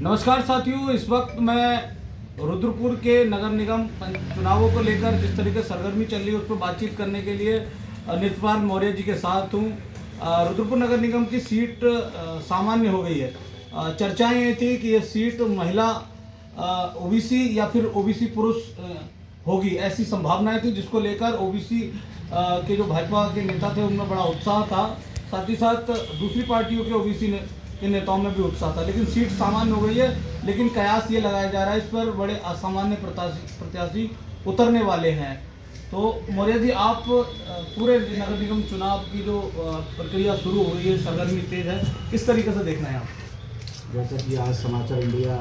नमस्कार साथियों, इस वक्त मैं रुद्रपुर के नगर निगम चुनावों को लेकर जिस तरीके सरगर्मी चल रही है उस पर बातचीत करने के लिए नित्यपाल मौर्य जी के साथ हूँ। रुद्रपुर नगर निगम की सीट सामान्य हो गई है। चर्चाएं ये थी कि ये सीट महिला ओबीसी या फिर ओबीसी पुरुष होगी, ऐसी संभावनाएं थी, जिसको लेकर ओबीसी के जो भाजपा के नेता थे उनमें बड़ा उत्साह था। साथ ही साथ दूसरी पार्टियों के ओबीसी के नेताओं में भी उत्साह था। लेकिन सीट सामान्य हो गई है, लेकिन कयास ये लगाया जा रहा है इस पर बड़े असामान्य प्रत्याशी उतरने वाले हैं। तो मौर्य जी, आप पूरे नगर निगम चुनाव की जो प्रक्रिया शुरू हो गई है, सरगर्मी तेज है, किस तरीके से देखना है आप? जैसा कि आज समाचार इंडिया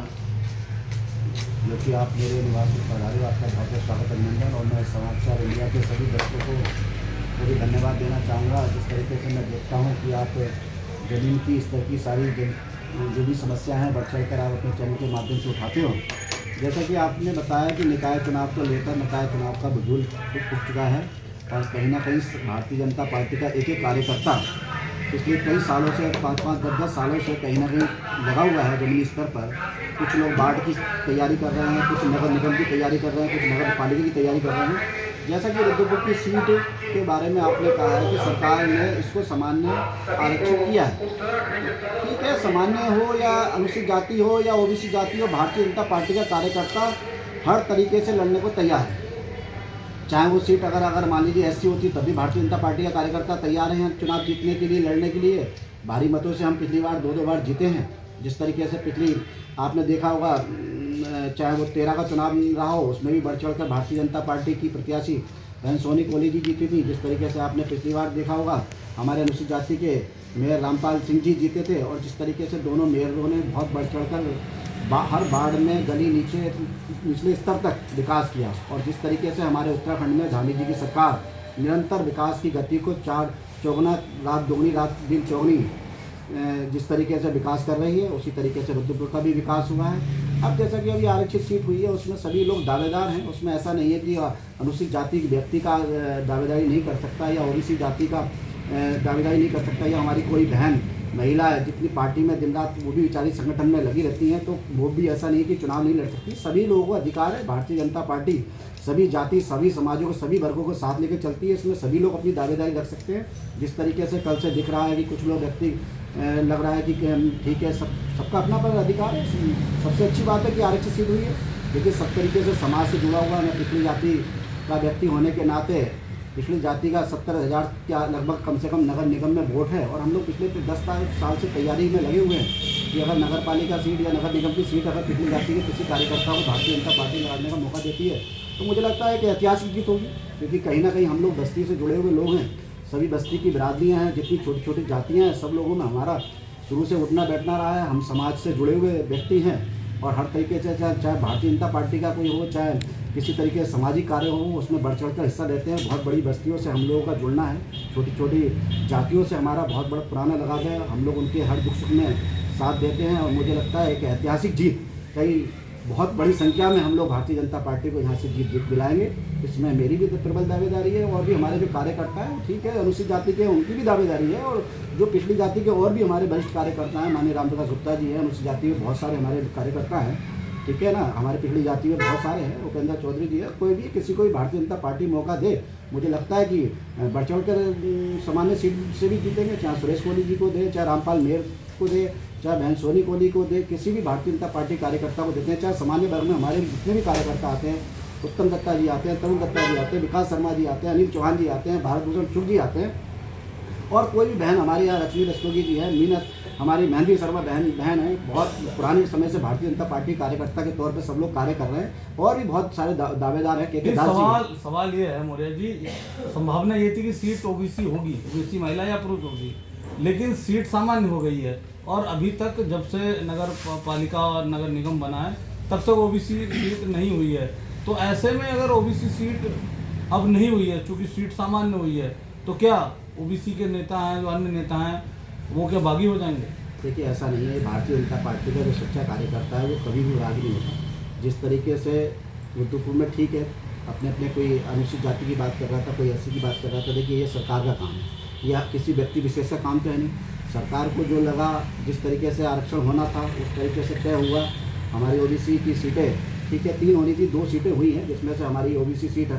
जो कि आप मेरे निवास में पधारे, आपका बहुत बहुत स्वागत अभिनंदन। और मैं समाचार इंडिया के सभी दर्शकों को भी धन्यवाद देना चाहूँगा। जिस तरीके से मैं देखता हूँ कि आप ज़मीन की स्तर की सारी जो भी समस्या हैं बढ़ चढ़ कर आप अपने चैनल के माध्यम से उठाते हो। जैसा कि आपने बताया कि निकाय चुनाव को लेकर निकाय चुनाव का बुझुल उठ चुका है और कहीं ना कहीं भारतीय जनता पार्टी का एक एक कार्यकर्ता पिछले कई सालों से 5-5, 10-10 सालों से कहीं ना कहीं लगा हुआ है ज़मीनी स्तर पर। कुछ लोग बाढ़ की तैयारी कर रहे हैं, कुछ नगर निगम की तैयारी कर रहे हैं, कुछ नगर पालिका की तैयारी कर रहे हैं। जैसा कि रुद्रपुर की सीट के बारे में आपने कहा है कि सरकार ने इसको सामान्य आरक्षित किया है। ठीक है, सामान्य हो या अनुसूचित जाति हो या ओबीसी जाति हो, भारतीय जनता पार्टी का कार्यकर्ता हर तरीके से लड़ने को तैयार है। चाहे वो सीट अगर मान लीजिए एससी होती तब भी भारतीय जनता पार्टी का कार्यकर्ता तैयार हैं चुनाव जीतने के लिए, लड़ने के लिए। भारी मतों से हम पिछली बार 2-2 बार जीते हैं। जिस तरीके से पिछली आपने देखा होगा, चाहे वो 13 का चुनाव रहा हो, उसमें भी बढ़ चढ़ कर भारतीय जनता पार्टी की प्रत्याशी बहन सोनी कोहली जी जीती थी। जिस तरीके से आपने पिछली बार देखा होगा, हमारे अनुसूचित जाति के मेयर रामपाल सिंह जी जीते थे। और जिस तरीके से दोनों मेयरों ने बहुत बढ़ चढ़ कर हर वार्ड में गली निचले स्तर तक विकास किया। और जिस तरीके से हमारे उत्तराखंड में गांधी जी की सरकार निरंतर विकास की गति को 4 चौगुना रात दोगुनी रात दिन चौगुनी जिस तरीके से विकास कर रही है, उसी तरीके से रुद्रपुर का भी विकास हुआ है। अब जैसा कि अभी आरक्षित सीट हुई है, उसमें सभी लोग दावेदार हैं। उसमें ऐसा नहीं है कि अनुसूचित जाति व्यक्ति का दावेदारी नहीं कर सकता या ओबीसी जाति का दावेदारी नहीं कर सकता, या हमारी कोई बहन महिला है जितनी पार्टी में दिन रात वो भी बेचारी संगठन में लगी रहती हैं, तो वो भी ऐसा नहीं कि चुनाव नहीं लड़ सकती। सभी लोगों को अधिकार है। भारतीय जनता पार्टी सभी जाति, सभी समाजों को, सभी वर्गों को साथ लेकर चलती है। इसमें सभी लोग अपनी दावेदारी रख सकते हैं। जिस तरीके से कल से दिख रहा है कि कुछ लोग व्यक्ति लग रहा है कि ठीक है, सबका अपना पर अधिकार है। सबसे अच्छी बात है कि आरक्षित सीट हुई है, लेकिन सब तरीके से समाज से जुड़ा हुआ। मैं पिछली जाति का व्यक्ति होने के नाते पिछली जाति का 70,000 क्या लगभग कम से कम नगर निगम में वोट है। और हम लोग पिछले 10 साल से तैयारी में लगे हुए हैं कि अगर नगर पालिका सीट या नगर निगम की सीट अगर पिछली जाति के किसी कार्यकर्ता को भारतीय जनता पार्टी लड़ने का मौका देती है, तो मुझे लगता है कि ऐतिहासिक जीत होगी। क्योंकि कहीं ना कहीं हम लोग बस्ती से जुड़े हुए लोग हैं, सभी बस्ती की बिरादरियाँ हैं, जितनी छोटी छोटी जातियाँ हैं, सब लोगों में हमारा शुरू से उठना बैठना रहा है। हम समाज से जुड़े हुए व्यक्ति हैं और हर तरीके से चाहे भारतीय जनता पार्टी का कोई हो, चाहे किसी तरीके से सामाजिक कार्य हो, उसमें बढ़ चढ़ कर हिस्सा लेते हैं। बहुत बड़ी बस्तियों से हम लोगों का जुड़ना है, छोटी छोटी जातियों से हमारा बहुत बड़ा पुराना लगाव है। हम लोग उनके हर दुख सुख में साथ देते हैं और मुझे लगता है कि ऐतिहासिक जीत कई बहुत बड़ी संख्या में हम लोग भारतीय जनता पार्टी को यहाँ से जीत दिलाएंगे। इसमें मेरी भी प्रबल दावेदारी है और भी हमारे जो कार्यकर्ता हैं, ठीक है, अनुसूचित जाति के उनकी भी दावेदारी है। और जो पिछली जाति के और भी हमारे वरिष्ठ कार्यकर्ता हैं, माननीय रामप्रकाश गुप्ता जी हैं, अनुसूचित जाति में बहुत सारे हमारे कार्यकर्ता हैं, ठीक है ना, हमारे पिछली जाति में बहुत सारे हैं, उपेंद्र चौधरी जी है। कोई भी किसी को भी भारतीय जनता पार्टी मौका दे, मुझे लगता है कि बढ़ चढ़ कर सामान्य सीट से भी जीतेंगे। चाहे सुरेश कोहली जी को दे, चाहे रामपाल मेयर को दे, चाहे बहन सोनी कोहली को दे, किसी भी भारतीय जनता पार्टी कार्यकर्ता को देते हैं। चाहे सामान्य वर्ग में हमारे जितने भी कार्यकर्ता आते हैं, उत्तम दत्ता जी आते हैं, तरुण दत्ता जी आते हैं, विकास शर्मा जी आते हैं, अनिल चौहान जी आते हैं, भारत भूषण शुक्ल जी आते हैं, और कोई भी बहन हमारे यहाँ रश्मि रस्तोगी जी है, मीनत हमारी मेहंदी शर्मा बहन है। बहुत पुराने समय से भारतीय जनता पार्टी कार्यकर्ता के तौर पे सब लोग कार्य कर रहे हैं। और भी बहुत सारे दावेदार हैं। सवाल ये है मौर्य जी, संभावना ये थी कि सीट ओबीसी होगी, ओबीसी महिला या पुरुष होगी, लेकिन सीट सामान्य हो गई है। और अभी तक जब से नगर पालिका और नगर निगम बना है तब तक ओबीसी सीट नहीं हुई है। तो ऐसे में अगर ओबीसी सीट अब नहीं हुई है, चूंकि सीट सामान्य हुई है, तो क्या ओबीसी के नेता हैं, जो अन्य नेता हैं, वो क्या बागी हो जाएंगे? देखिए, ऐसा नहीं है। भारतीय जनता पार्टी का जो सच्चा कार्यकर्ता है वो कभी भी बागी नहीं होता। जिस तरीके से रुद्रपुर में, ठीक है, अपने अपने कोई अनुसूचित जाति की बात कर रहा था, कोई एससी की बात कर रहा था, देखिए ये सरकार का काम है, या किसी व्यक्ति विशेष का काम तो है नहीं। सरकार को जो लगा, जिस तरीके से आरक्षण होना था उस तरीके से तय हुआ। हमारी ओबीसी की सीटें ठीक है 3 होनी थी, 2 सीटें हुई हैं, जिसमें से हमारी ओबीसी सीट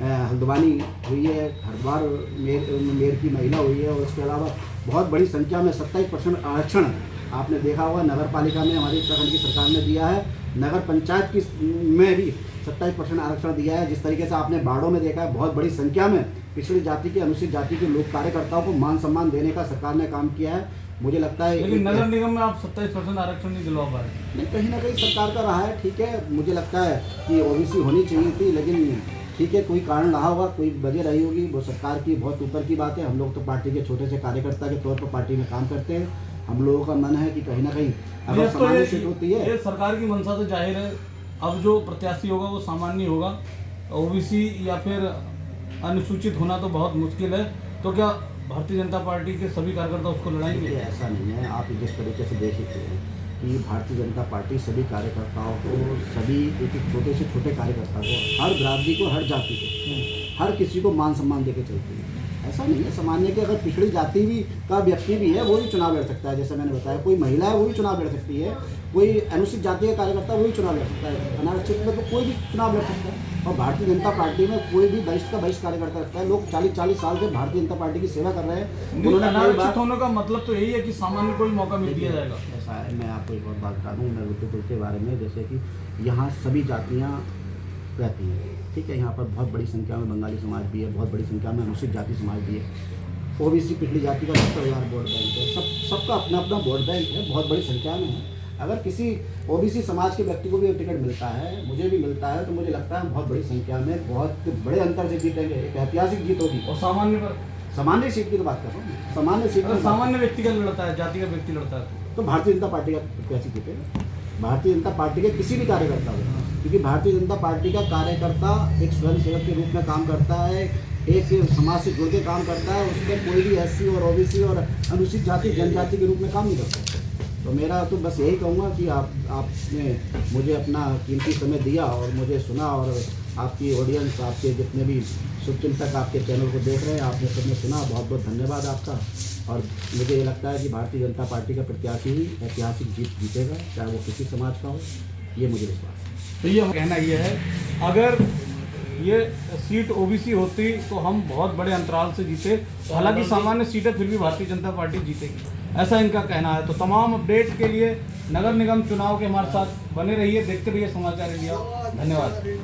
हल्द्वानी हुई है, हरिद्वार मेयर की महिला हुई है, और उसके अलावा बहुत बड़ी संख्या में 27% आरक्षण आपने देखा होगा नगर पालिका में हमारी उत्तराखंड की सरकार ने दिया है। नगर पंचायत की में भी 27% आरक्षण दिया है। जिस तरीके से आपने बाड़ों में देखा है, बहुत बड़ी संख्या में पिछड़ी जाति के, अनुसूचित जाति के लोग कार्यकर्ताओं को मान सम्मान देने का सरकार ने काम किया है। मुझे लगता है लेकिन नगर निगम में आप 27% आरक्षण नहीं दिलवा पा रहे। नहीं, कहीं ना कहीं सरकार का रहा है, ठीक है। मुझे लगता है कि ओबीसी होनी चाहिए थी, लेकिन ठीक है, कोई कारण रहा होगा, कोई वजह रही होगी, वो सरकार की बहुत ऊपर की बात है। हम लोग तो पार्टी के छोटे से कार्यकर्ता के तौर पर पार्टी में काम करते हैं। हम लोगों का मन है कि कहीं ना कहीं अगर सामान्य सीट होती है, ये सरकार की मंशा तो जाहिर है। अब जो प्रत्याशी होगा वो सामान्य होगा, ओबीसी या फिर अनुसूचित होना तो बहुत मुश्किल है। तो क्या भारतीय जनता पार्टी के सभी कार्यकर्ता उसको लड़ाएंगे? ऐसा नहीं है। आप जिस तरीके से देख सकते हैं कि भारतीय जनता पार्टी सभी कार्यकर्ताओं को, सभी एक छोटे से छोटे कार्यकर्ता को, हर बिरादरी को, हर जाति को, हर किसी को मान सम्मान देके चलती है। ऐसा नहीं है सामान्य कि अगर पिछड़ी जाति भी का व्यक्ति भी है वो भी चुनाव लड़ सकता है। जैसे मैंने बताया, कोई महिला है वो भी चुनाव लड़ सकती है, कोई अनुसूचित जाति का कार्यकर्ता वो भी चुनाव लड़ सकता है, अनारक्षित में तो कोई भी चुनाव लड़ सकता है। और भारतीय जनता पार्टी में कोई भी वरिष्ठ का वरिष्ठ कार्यकर्ता रखता है। लोग 40-40 साल से भारतीय जनता पार्टी की सेवा कर रहे हैं। उन्होंने अनारक्षित होने का मतलब तो यही है कि सामान्य को भी मौका मिल दिया जाएगा। ऐसा है, मैं आपको एक और बात बता दूँ मैं रुद्रपुर के बारे में, जैसे कि यहाँ सभी जातियाँ रहती हैं, ठीक है। यहाँ पर बहुत बड़ी संख्या में बंगाली समाज भी है, बहुत बड़ी संख्या में अनुसूचित जाति समाज भी है, ओबीसी पिछड़ी जाति का सबका यार वोट बैंक है, सबका अपना अपना वोट बैंक है, बहुत बड़ी संख्या में है। अगर किसी ओबीसी समाज के व्यक्ति को भी टिकट मिलता है, मुझे भी मिलता है, तो मुझे लगता है बहुत बड़ी संख्या में बहुत बड़े अंतर से जीतेंगे, एक ऐतिहासिक जीत होगी। और सामान्य पर सामान्य सीट की तो बात कर रहा हूँ, सामान्य सीट में सामान्य व्यक्ति का लड़ता है, जाति का व्यक्ति लड़ता है तो भारतीय जनता पार्टी का प्रत्याशी जीतेगा। भारतीय जनता पार्टी के किसी भी कार्यकर्ता हो, क्योंकि भारतीय जनता पार्टी का कार्यकर्ता एक स्वयंसेवक के रूप में काम करता है, एक समाज से जुड़ के काम करता है। उसमें कोई भी एससी और ओबीसी और अनुसूचित जाति जनजाति के रूप में काम नहीं करता। तो मेरा तो बस यही कहूँगा कि आपने मुझे अपना कीमती समय दिया और मुझे सुना, और आपकी ऑडियंस, आपके जितने भी शुभचिंतक आपके चैनल को देख रहे हैं, आपने सबने सुना, बहुत बहुत धन्यवाद आपका। और मुझे ये लगता है कि भारतीय जनता पार्टी का प्रत्याशी ही ऐतिहासिक जीत जीतेगा, चाहे वो किसी समाज का हो, ये मुझे विश्वास है। तो ये कहना ये है, अगर ये सीट ओबीसी होती तो हम बहुत बड़े अंतराल से जीते। हालांकि सामान्य सीटें फिर भी भारतीय जनता पार्टी जीतेगी, ऐसा इनका कहना है। तो तमाम अपडेट के लिए नगर निगम चुनाव के हमारे साथ बने रहिए, देखते रहिए समाचार इंडिया। धन्यवाद।